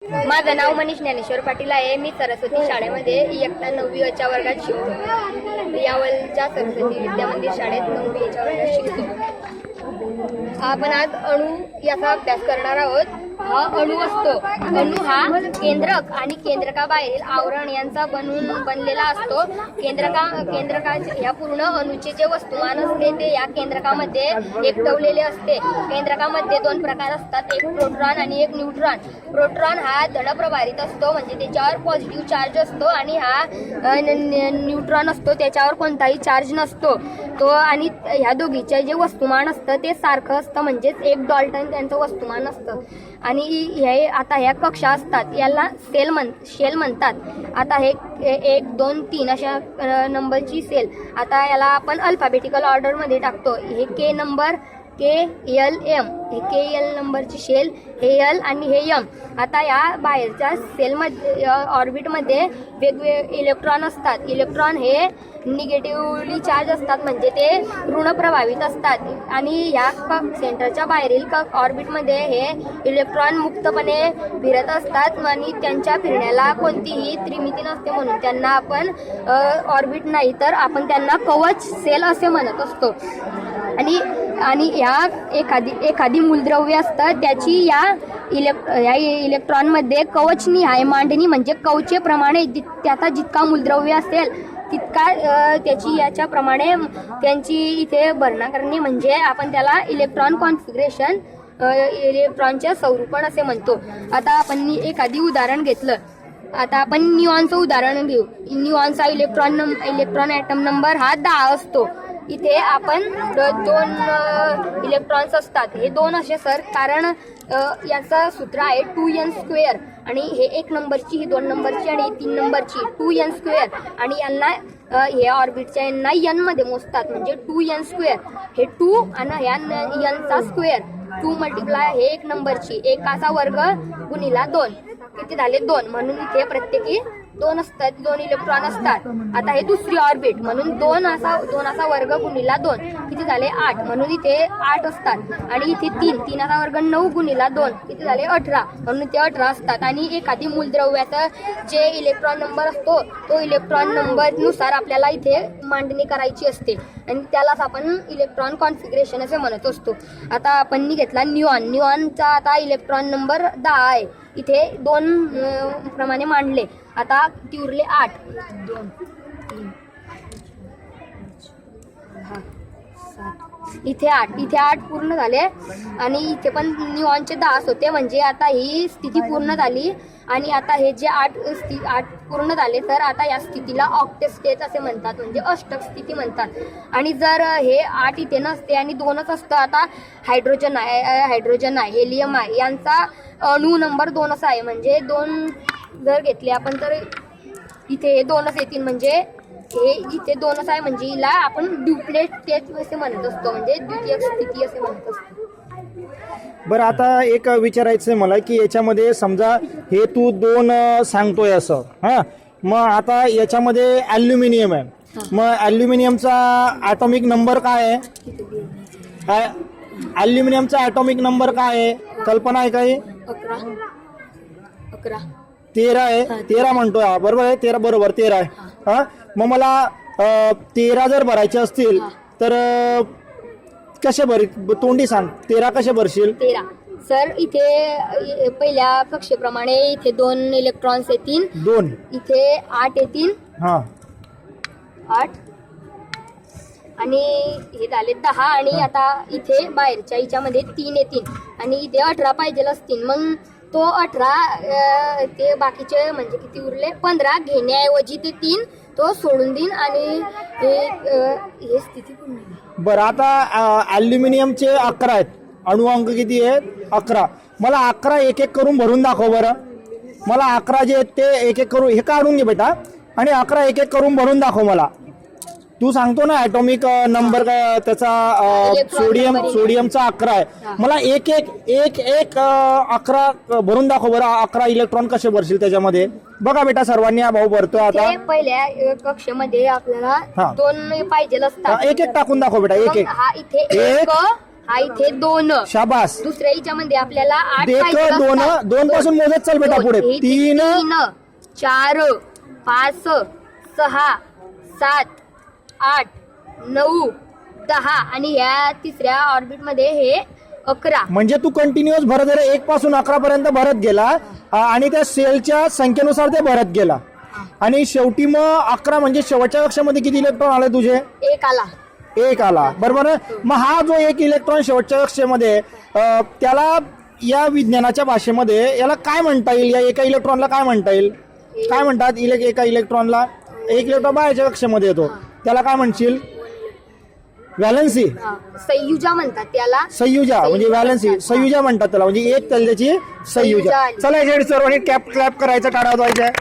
माझं नाव मनीष ज्ञानेश्वर पाटील आहे. मी सरस्वती शाळेमध्ये इयत्ता 9वीच्या वर्गात शिकतो. यावलच्या सरस्वती विद्या मंदिर शाळेत 9वीच्या वर्गात शिकतो. आपण आज अणू याचा अभ्यास करणार आहोत. हा अणू असतो. अणू हा केंद्रक आणि केंद्रकाबाहेरील आवरण यांचा बनलेला असतो. केंद्रका या पूर्ण अणूचे जे वस्तुमान असते ते या केंद्रकामध्ये एकवटलेले असते. केंद्रकामध्ये दोन प्रकार असतात, एक प्रोटॉन आणि एक न्यूट्रॉन. प्रोटॉन हा धनप्रभारित असतो, म्हणजे त्याच्यावर पॉझिटिव्ह चार्ज असतो, आणि हा न्यूट्रॉन असतो त्याच्यावर कोणताही चार्ज नसतो. तो आणि ह्या दोघीचे जे वस्तुमान असतं ते सारखं असतं, म्हणजेच एक डाल्टन त्यांचं वस्तुमान असतं. आणि हे आता ह्या कक्षा असतात याला शेल म्हणतात. आता हे 1 2 3 अशा नंबरची सेल. आता याला आपण अल्फाबेटिकल ऑर्डरमध्ये टाकतो. हे के नंबर KLM, हे KL नंबरची शेल, हे L आणि हे M. आता या बाहेरच्या सेलमध्ये ऑर्बिटमध्ये वेगवेगळे इलेक्ट्रॉन असतात. इलेक्ट्रॉन हे निगेटिव्हली चार्ज असतात, म्हणजे ते ऋण प्रभावित असतात. आणि या सेंटरच्या बाहेरील ऑर्बिटमध्ये हे इलेक्ट्रॉन मुक्तपणे फिरत असतात आणि त्यांच्या फिरण्याला कोणतीही त्रिमिती नसते, म्हणून त्यांना आपण ऑर्बिट नाही तर आपण त्यांना कवच सेल असे म्हणत असतो. आणि या एखादी मूलद्रव्य असतं त्याची या इलेक्ट्रॉनमध्ये कवचनिहाय मांडणी, म्हणजे कवचेप्रमाणे त्याचा जितका मूलद्रव्य असेल तितका त्याची याच्याप्रमाणे त्यांची इथे भरणा करणे, म्हणजे आपण त्याला इलेक्ट्रॉन कॉन्फिगरेशन, इलेक्ट्रॉनचे स्वरूपण असे म्हणतो. आता आपण एखादी उदाहरण घेतलं. आता आपण न्यूऑनचं उदाहरण घेऊ. न्यूऑनचा इलेक्ट्रॉन ॲटम नंबर हा 10 असतो. इथे आपण 2 इलेक्ट्रॉन्स असतात. हे 2 असे सर, कारण याचं सूत्र आहे 2n², आणि हे 1 नंबरची, ही 2 नंबरची आणि 3 नंबरची 2n². आणि यांना हे ऑर्बिटच्या यांना n मध्ये मोजतात, म्हणजे 2n². हे 2 आणि ह्या nचा स्क्वेअर, 2 मल्टिप्लाय हे 1 नंबरची, 1चा वर्ग गुणिला 2 किती झाले 2. म्हणून इथे प्रत्येकी 2 असतात, 2 इलेक्ट्रॉन असतात. आता हे दुसरी ऑर्बिट, म्हणून 2चा वर्ग गुणिला 2 किती झाले 8, म्हणून इथे 8 असतात. आणि इथे 3चा वर्ग 9 गुणिला 2 किती झाले 18, म्हणून इथे 18 असतात. आणि एखादी मूलद्रव्याचा जे इलेक्ट्रॉन नंबर असतो तो इलेक्ट्रॉन नंबर नुसार आपल्याला इथे मांडणी करायची असते, आणि त्यालाच आपण इलेक्ट्रॉन कॉन्फिगरेशन असे म्हणत असतो. आता आपण घेतला न्यूऑनचा आता इलेक्ट्रॉन नंबर 10 आहे. इथे 2 प्रमाणे मांडले. आता ती उरले 8, 2 3 6 7, इथे 8 पूर्ण झाले. आणि इथे पण न्यूऑनचे 10 होते, म्हणजे आता ही स्थिती पूर्ण झाली. आणि आता हे जे 8 पूर्ण झाले, तर आता या स्थितीला ऑक्टेट स्टेट असे म्हणतात, म्हणजे अष्टक स्थिती म्हणतात. आणि जर हे 8 इथे नसते आणि 2च असतं, आता हायड्रोजन आहे, हेलियम आहे, यांचा अणू नंबर 2 असा आहे. म्हणजे 2 जर घेतले आपण तर इथे हे 2च येतील, म्हणजे हे इथे 2च आहे, म्हणजे हिला आपण ड्युप्लेट स्टेट असे म्हणत असतो, म्हणजे द्वितीय स्थिती असे म्हणत असतो. बरं, आता एक विचारायचं आहे मला, की याच्यामध्ये समजा हे तू 2 सांगतोय असं, हां, मग आता याच्यामध्ये ॲल्युमिनियम आहे. मग ॲल्युमिनियमचा ॲटॉमिक नंबर काय आहे? ॲल्युमिनियमचा ॲटॉमिक नंबर काय आहे? कल्पना आहे काही? 11 13 आहे. 13 म्हणतोय हा, बरोबर आहे? 13 बरोबर, 13 आहे. हां, मग मला 13 जर भरायचे असतील तर कसे तोंडी सांग, 13 कसे भरशील? 13 सर, इथे पहिल्या कक्षेप्रमाणे इथे 2 इलेक्ट्रॉन्स येतील, 2 इथे 8 येतील. हां, 8 आणि हे झाले 10. आणि आता इथे बाहेरच्या हिच्यामध्ये 3 येतील, आणि इथे 18 पाहिजे असतील. मग तो 18 ते बाकीचे म्हणजे किती उरले 15 घेण्याऐवजी ते 3 तो सोडून देईन, आणि हे स्थिती पूर्ण. बरं, आता ॲल्युमिनियमचे 11 आहेत. अणुअंक किती आहेत? 11. मला 11 एक एक करून भरून दाखव बरं. मला 11 जे आहेत ते एक एक करून, हे काढून घे बेटा, आणि 11 एक एक करून भरून दाखव मला. तू सांगतो ना ॲटॉमिक नंबर काय त्याचा, सोडियमचा 11 आहे. मला एक 11 भरून दाखव बरं. 11 इलेक्ट्रॉन कसे भरशील त्याच्यामध्ये? बघा बेटा, सर्वांनी हा भाऊ भरतोय. आता पहिल्या कक्षेमध्ये आपल्याला 2 पाहिजे असतात. एक टाकून दाखव बेटा. एक हा इथे 1 हा इथे 2, शाबास. दुसऱ्या हिच्यामध्ये आपल्याला 8 देख पाहिजे 2 असतात. 2 पासून मोजत चल बेटा पुढे. 3 4 5 6 7 8 9 10 आणि ह्या तिसऱ्या ऑर्बिट मध्ये हे 11. म्हणजे तू कंटिन्युअस भरत गेला 1 पासून 11 पर्यंत भरत गेला आणि त्या सेलच्या संख्येनुसार ते भरत गेला आणि शेवटी मग 11 म्हणजे शेवटच्या कक्षामध्ये किती इलेक्ट्रॉन आले तुझे? 1 आला. 1 आला, बरोबर. मग हा जो 1 इलेक्ट्रॉन शेवटच्या कक्षेमध्ये त्याला या विज्ञानाच्या भाषेमध्ये याला काय म्हणता येईल? या एका इलेक्ट्रॉनला काय म्हणता येईल? काय म्हणतात एका इलेक्ट्रॉनला? 1 इलेक्ट्रॉन बाहेरच्या कक्षेमध्ये येतो त्याला काय म्हणशील? व्हॅलन्सी, संयुजा म्हणतात त्याला. संयुजा म्हणजे व्हॅलन्सी, संयुजा म्हणतात त्याला, म्हणजे एक त्याची संयुजा. चला सर्वांनी कॅप क्लॅप करायचं, टाळा वाजवायचं.